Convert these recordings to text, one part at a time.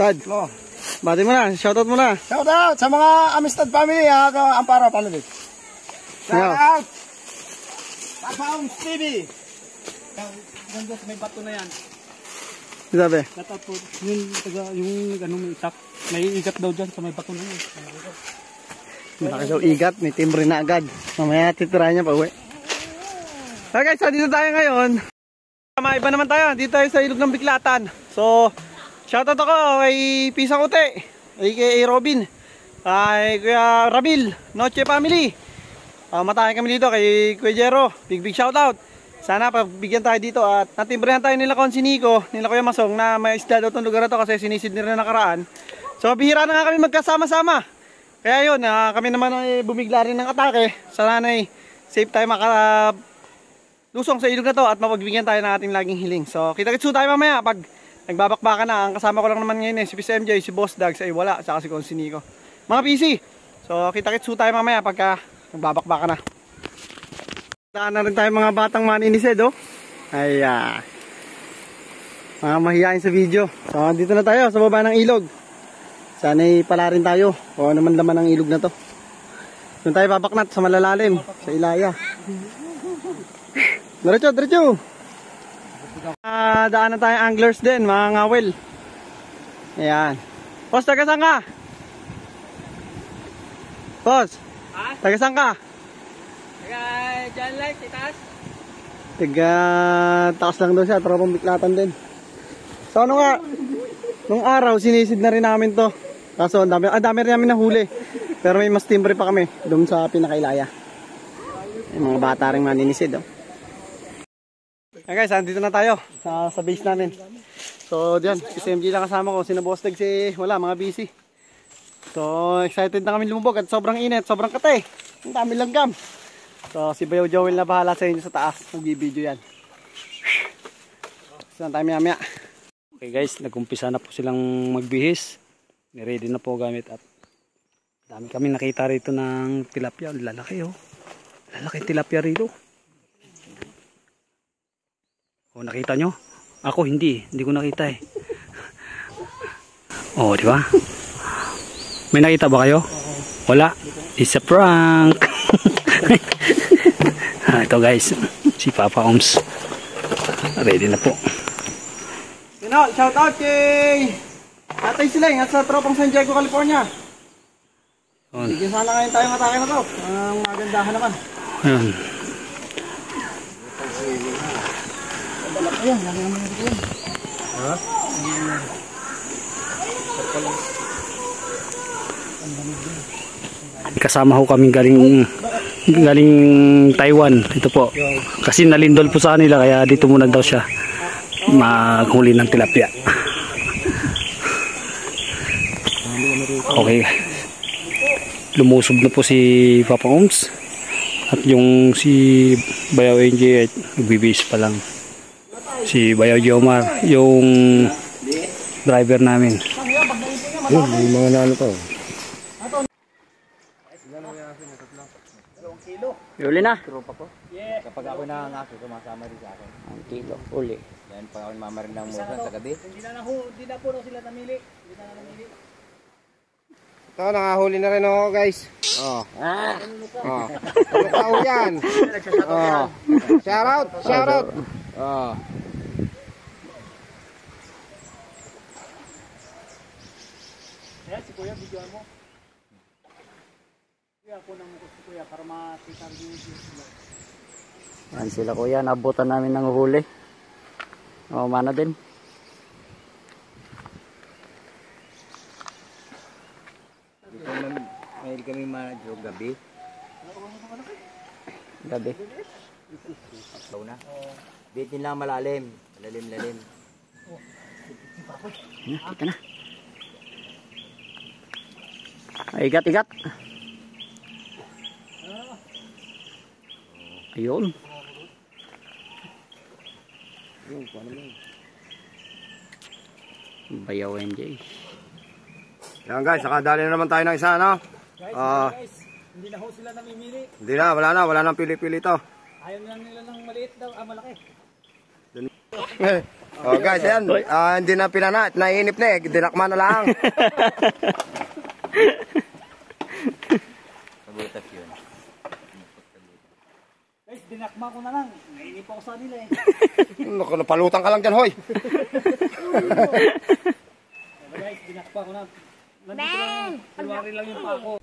Tad, bati mo na, shoutout mo na. Shoutout sa mga Amistad family, Amparo family. Shoutout! Papaong TV! Ganda sa may bato na yan. Sabi? Shoutout po, yung may itak. May ikat daw dyan sa may bato na yan. Malaki daw igat, may timbre na agad. Mamaya titirahan niya pa uwi. Okay guys, so dito tayo ngayon. Iba naman tayo, dito tayo sa ilog ng Biklatan. So, shoutout ako kay Pisang Ute, aka Robin, kay Kuya Rabil, Noche Family. Matahin kami dito kay Kuya Jero, big shoutout. Sana pagbigyan tayo dito at natimbrehan tayo nila kon si Nico, nila Kuya Masong na may isda daw itong lugar na to kasi sinisid nila nakaraan. So bihira na nga kami magkasama-sama. Kaya yun, kami naman ay bumigla rin ng atake. Sana ay safe tayo lusong sa ilog na to at mapagbigyan tayo ng ating laging hiling. So kita-kitsu tayo mamaya pag nagbabakbaka na. Ang kasama ko lang naman ngayon si Pis MJ, si Boss Dags ay wala, saka si Nico. Mga PC, so kita-kitsu tayo mamaya pagka nagbabakbaka na. Daan na rin tayo mga batang maninisid, oh. Ay, mga mahihain sa video. So dito na tayo sa baba ng ilog. Sana'y pala rin tayo o naman laman ng ilog na to. Doon tayo babaknat sa malalalim, sa Ilaya. Diretso. Daan na tayo anglers din, mga ngawel. Ayan. Boss, taga saan ka? Boss, taga saan ka? Taga John Light, itaas. Taga taas lang daw siya, tropang Biklatan din. So ano nga, nung araw sinisid na rin namin to. Kaso dami rin namin nahuli. Pero may mas timbre pa kami doon sa pinaka-Ilaya. Yung mga bata rin maninisid, oh. Okay guys, andito na tayo sa base namin. So diyan, si SMG lang kasama ko, sina Boss Dag wala, mga busy. So excited na kami lumubog at sobrang init, sobrang kate. Ang dami langgam. So si Bayaw Joel na bahala sa inyo sa taas, mag-video yan. Saan tayo maya. Okay guys, nag-umpisa na po silang magbihis. Ni-ready na po gamit at dami kami nakita rito ng tilapia. Lalaki, oh. Lalaki tilapia rito. Oh, nakita nyo? Ako hindi ko nakita eh. Oh, di ba? May nakita ba kayo? Wala. It's a prank. Ito guys, si Papa Oms. Ready na po. Shout out kay Tatay Siling at sa tropang San Diego, California. Bigyan sana ngayon tayong atake na to. Ang magandahan naman. Ayan. Ayan, lagi naman dito yan. Ha? Kasama ho kami galing Taiwan. Ito po. Kasi nalindol po sa kanila kaya dito muna daw siya maghuli ng tilapia. Okay. Lumusob na po si Papa Oms. At yung si Bayaw NJ ay nagbibihis pa lang. Si Bayaw Jomar, yung driver namin. Yung mga nano to. Uli na. Kapag ako nangangako, sumasama rin sa akin. Ang kilo, uli. Yan, pag ako mamarin ng musa sa gabi. Hindi na po sila namili. Ito, nakahuli na rin ako guys. Oh. Ano tao yan? Oh. Shout out. Oh. Kaya si Kuya, video mo. Kuya, ako nang si Kuya para makita rin sila. Yan sila Kuya, nabutan namin ng huli. O, mana din. May kami manadyo gabi. Gabi. Slow na. Bitin lang malalim. Lalim. Kita na. Igat. Ayun. Bayaw NJ. Yan guys, nakadali na naman tayo ng isa, no? Guys, hindi na ho sila namimili. Hindi na, wala nang pili-pili to. Ayaw na nila ng maliit daw, malaki. Oh guys, yan. Hindi na pinana, naiinip na eh. Dinakma na lang. Kabutas yun. Guys, dinakma ko na lang. Nainip ako sa nila eh. Naku, napalutang ka lang dyan, hoy. Guys, dinakma ko na. Nandito lang, kunwari lang yung pako.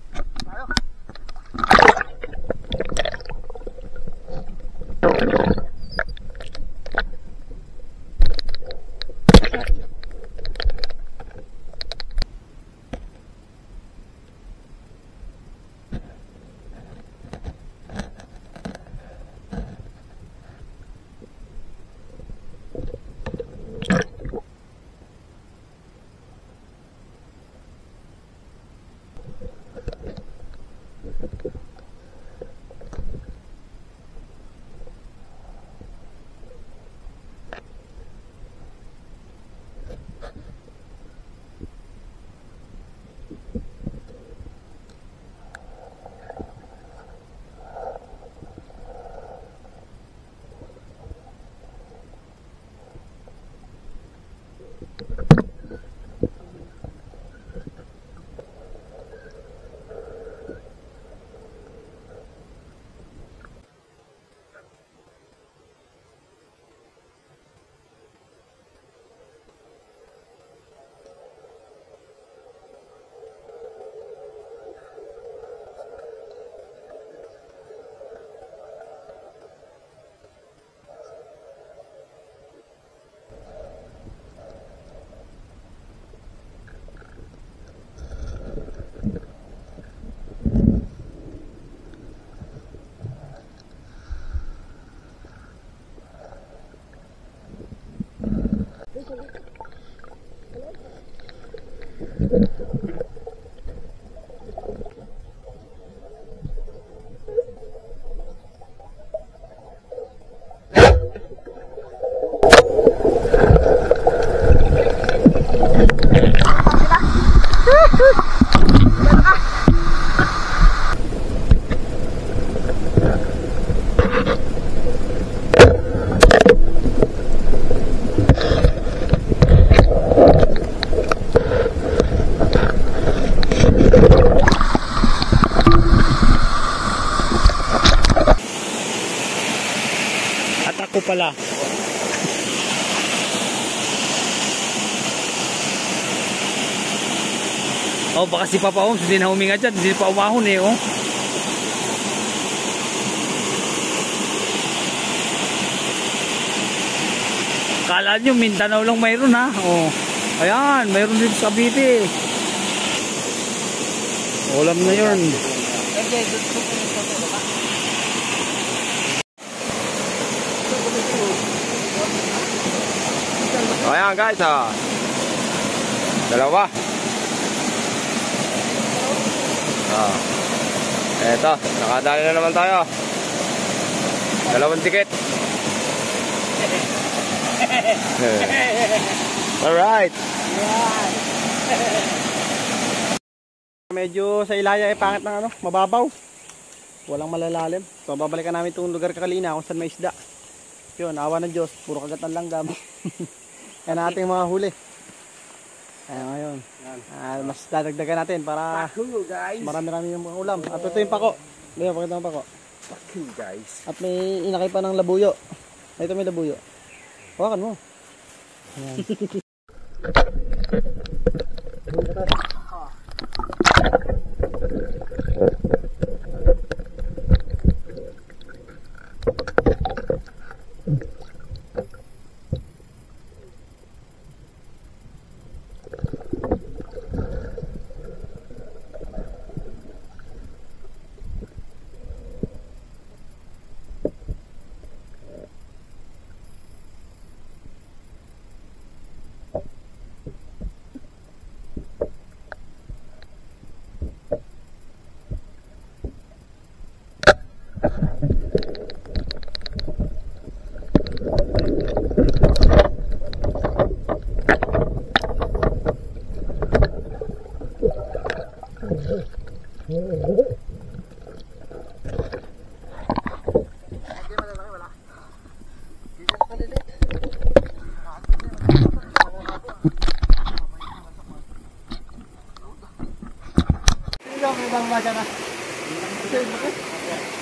Pala. Oh, baka si Papa Oms hindi na huminga dyan, hindi pa umahon eh, oh. Kala nyo, Mindanao lang mayroon ha, oh. Ayan, mayroon din sa Cavite. Ulam na yun. Ayan guys, dalawa. Eto, nakadali na naman tayo. Dalawang tiket. Alright. Medyo sa Ilaya ay pangit ng mababaw. Walang malalalim. So babalikan namin itong lugar kakalina kung saan may isda. Yun, awa ng Diyos, puro kagat ng langgam. Yan ating mga huli. Ayan ngayon. Mas dadagdagan natin para marami-rami yung mga ulam. At ito yung pako. Leo, pakita mo pako. Guys. At may inakay pa ng labuyo. Ito may labuyo. Hawakan mo. Ayan.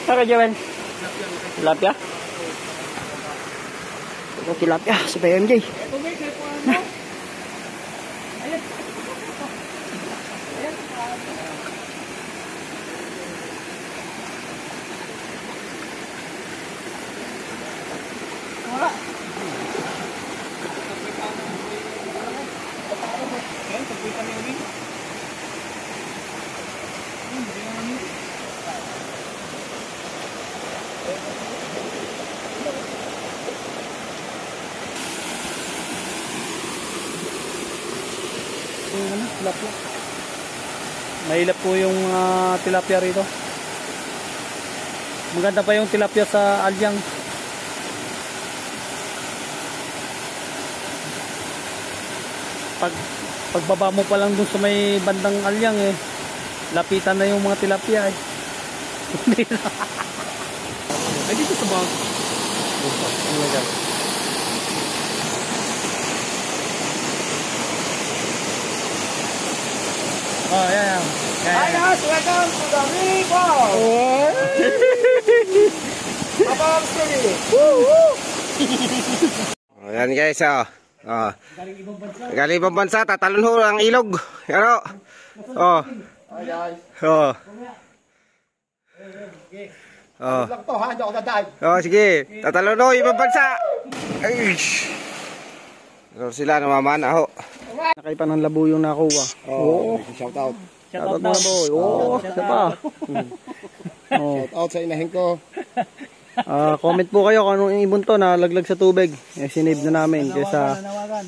Saka Joel? Tilapia? Ito tilapia sa BMJ. Tilapia. Mahilap po yung tilapia rito. Maganda pa yung tilapia sa Alyang. Pagbaba mo pa lang dun sa may bandang Alyang lapitan na yung mga tilapia Ay dito sa bag. Oh, yeah. Hi guys, welcome to the Rico! Papa Steady! Ayan guys, galing ibang bansa, tatalon ho ang ilog. Ano? Oh. Hi guys. Oh. Oh. Lang to ha, hindi ako dadaan. Oh, sige. Tatalon ho, ibang bansa. Ay. Pero sila namamana ho. Nakaipa ng labo yung nakuha. Oh, shout out. Shout out na boy. Oo, isa pa. Shout out sa inahin ko. Comment po kayo kung anong ibon to na laglag sa tubig. Sinave na namin kaysa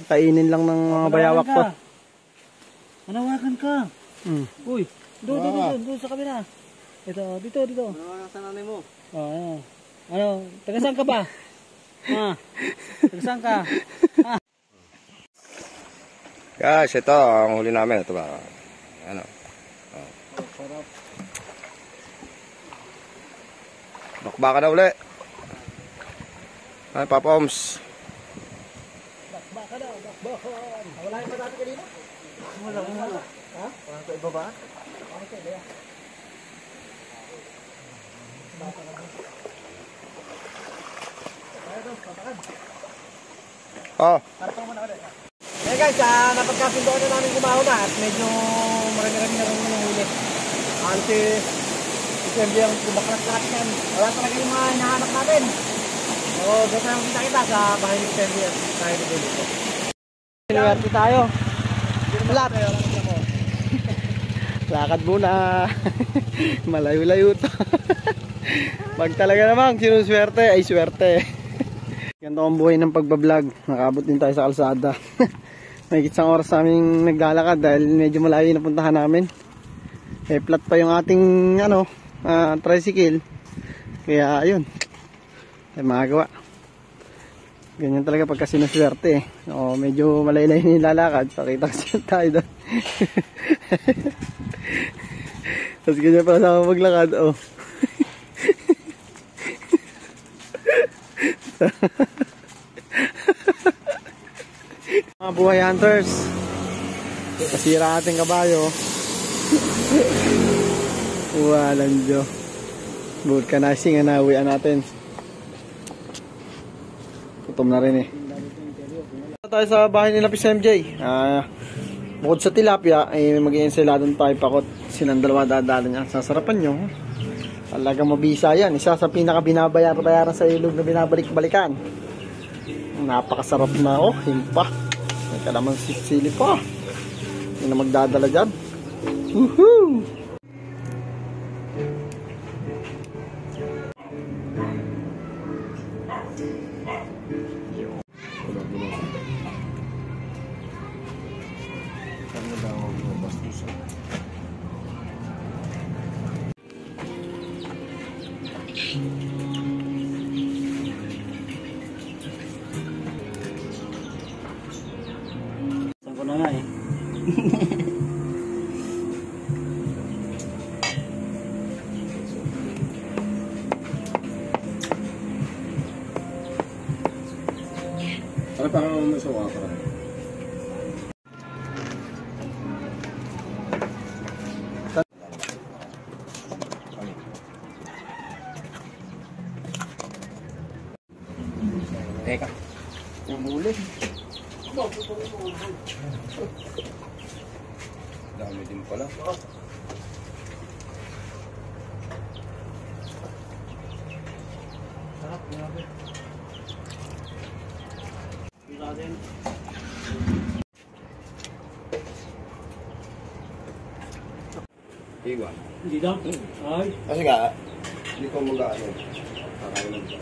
kainin lang ng mga bayawak to. Manawagan ka. Uy, doon sa kabila. Ito, dito. Manawagan sa nanay mo. Ano, taga saan ka ba? Taga saan ka? Guys, ito ang huli namin. Ito ba? Ano? Bakbaka na uli. Ay, Papa Oms. Bakbaka na, bakbaka. Wala yung patati kanina? Wala. Ha? Wala ko iba ba? Wala ko iba. Oh. Eh guys, napagkasundoan na namin kumaho na at medyo marami-rami na rin nahuli. Kasi December ang kubaklat-klat yan. Wala talaga yung mga hinahanap natin. So, doon tayo kita sa bahay ni December. Tayo na dito. Sinuwerte tayo. Flat. Lakad muna. Malayo-layo to. Pag talaga namang sinuswerte ay swerte. Ganito ang buhay ng pagbablog. Nakabot din tayo sa kalsada. May isang oras aming naglalakad dahil medyo malayo na puntahan namin. Flat pa yung ating tricycle. Kaya ayun. Ay magagawa. Ganyan talaga pagka sinuswerte. Medyo malayo-layo yung lalakad. Pakita kasi tayo doon. Tapos ganyan pala sa maglakad. Mga buhay hunters, kasira ating kabayo. Walang Diyo. Vulcanizing na nawian natin. Gutom na rin tayo sa bahay nila PSMJ. Bukod sa tilapia ay mag-i-ensaladon tayo pakot. Silang dalawa dadalo niya. Sasarapan nyo. Talagang mabisa yan. Isa sa pinaka binabayaran sa ilog na binabalik-balikan. Napakasarap na himpa. May kalamang sili pa. Hindi na magdadala dyan. Woohoo! nga eh. Ano pa kang masuwa ka rin? Teka. Yung huli. Dami din pala. Sarap, grabe. Wala din. Iwan. Hindi daw. Ay. Kasi nga, hindi ko mag-ano. Kakain lang siya.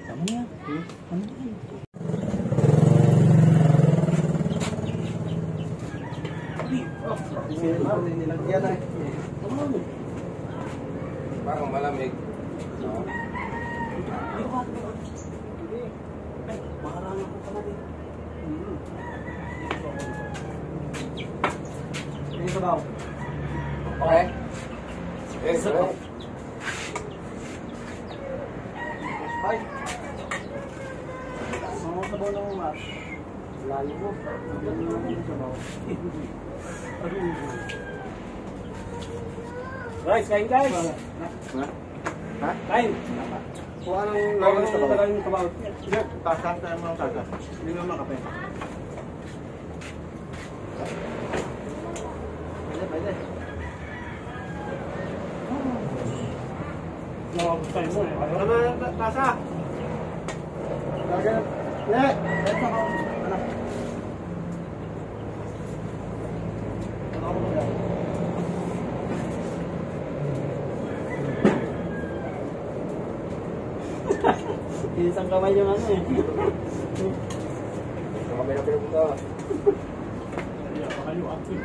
Tama niya. Ano yan? Nilagyan na eh. Parang malamig. No? Makarang ako ka na din. Ini sabaw. Okay. Yes, okay. Ay. Mga sabaw na umas. Layo mo. Ang mga sabaw. Guys, kain guys. Ha? Kain. Kung anong Layo lawang sa sabaw? talagang sabaw. Sige, takas tayo mga takas. Hindi naman makape. Pwede. Nakakustay mo eh. Ano tasa? Lagyan. Let's go. Anak. Isang kamay yung ano eh. Ang kami na pinupunta. Kayo active.